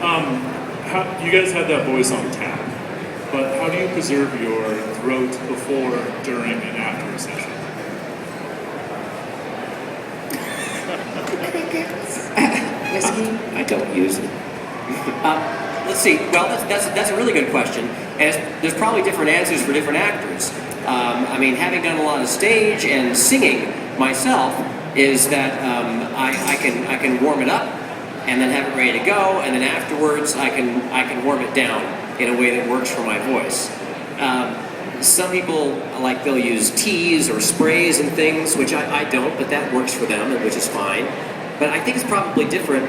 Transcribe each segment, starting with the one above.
You guys had that voice on tap, but how do you preserve your throat before, during, and after a session? Whiskey? I don't use it. Let's see. Well, that's a really good question. And there's probably different answers for different actors. I mean, having done a lot of stage and singing myself, is that I can warm it up and then have it ready to go, and then afterwards I can warm it down in a way that works for my voice. Some people, like, they'll use teas or sprays and things, which I don't, but that works for them, which is fine. But I think it's probably different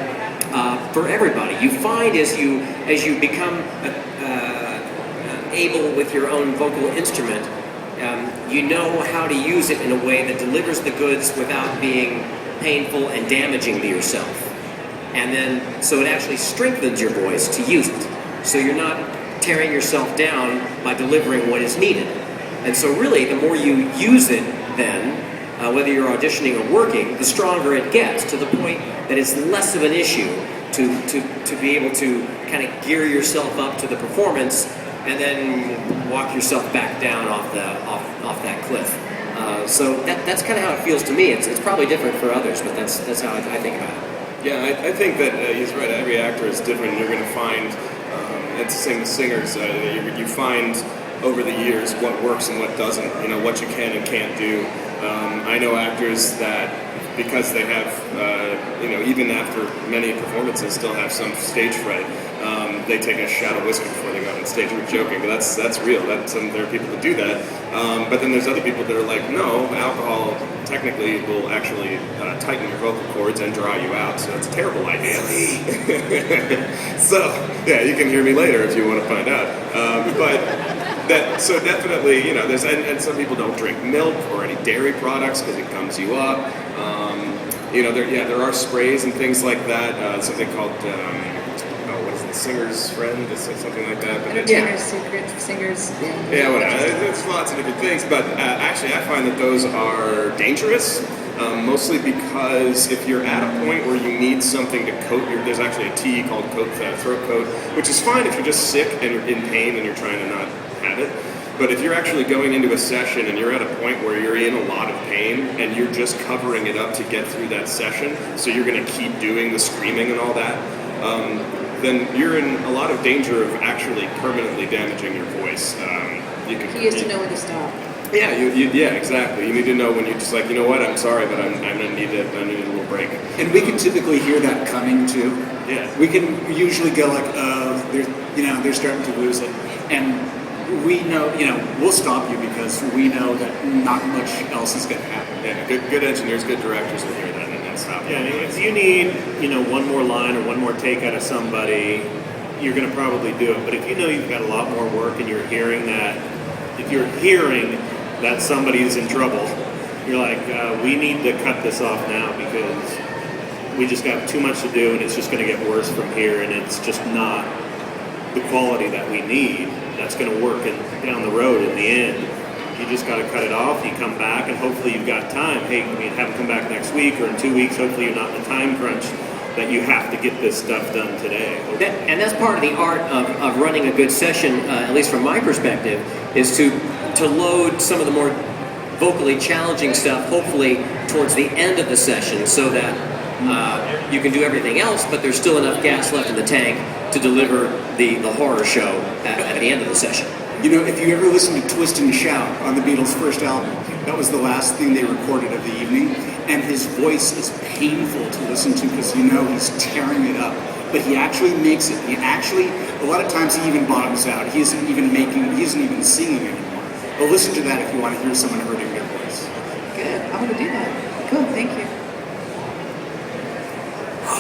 for everybody. You find as you become able with your own vocal instrument, you know how to use it in a way that delivers the goods without being painful and damaging to yourself. And then, so it actually strengthens your voice to use it. So you're not tearing yourself down by delivering what is needed. And so really, the more you use it then, whether you're auditioning or working, the stronger it gets, to the point that it's less of an issue to be able to kind of gear yourself up to the performance and then walk yourself back down off that cliff. So that's kind of how it feels to me. It's probably different for others, but that's how I think about it. Yeah, I think that he's right. Every actor is different. You're going to find, it's the same with singers. You find over the years what works and what doesn't. You know, what you can and can't do. I know actors that, because they have, even after many performances, still have some stage fright. They take a shot of whiskey before they go on stage. We're joking, but that's real. There are people that do that. But then there's other people that are like, no, alcohol technically will actually tighten your vocal cords and dry you out. So that's a terrible idea. So yeah, you can hear me later if you want to find out. So definitely, there's and some people don't drink milk or any dairy products because it gums you up. There are sprays and things like that. Something called what is it, Singer's Friend, something like that. Entertainer's Secret, Singer's. Yeah, whatever. There's lots of different things, but actually, I find that those are dangerous. Mostly because if you're at a point where you need something to coat there's actually a tea called throat coat, which is fine if you're just sick and you're in pain and you're trying to not have it. But if you're actually going into a session and you're at a point where you're in a lot of pain and you're just covering it up to get through that session, so you're going to keep doing the screaming and all that, then you're in a lot of danger of actually permanently damaging your voice. He has to know when to stop. Yeah, yeah, exactly. You need to know when you're just like, you know what, I'm sorry, but I'm gonna need a little break. And we can typically hear that coming too. Yeah. We can usually go like, they're starting to lose it, and we know, we'll stop you because we know that not much else is going to happen. Yeah, good engineers, good directors will hear that and stop you. Yeah, if you need, one more line or one more take out of somebody, you're going to probably do it. But if you know you've got a lot more work and you're hearing that, if you're hearing that somebody's in trouble, you're like, we need to cut this off now because we just got too much to do and it's just going to get worse from here, and it's just not the quality that we need that's going to work down the road in the end. You just got to cut it off. You come back and hopefully you've got time. Hey, have them come back next week or in 2 weeks. Hopefully you're not in a time crunch that you have to get this stuff done today. And that's part of the art of running a good session, at least from my perspective, is to load some of the more vocally challenging stuff, hopefully, towards the end of the session so that you can do everything else, but there's still enough gas left in the tank to deliver the horror show at the end of the session. If you ever listen to Twist and Shout on the Beatles' first album, that was the last thing they recorded of the evening, and his voice is painful to listen to because he's tearing it up. But he actually makes it. A lot of times he even bottoms out. He isn't even singing anymore. But listen to that if you want to hear someone hurting their voice. Good, I'm going to do that. Cool, thank you.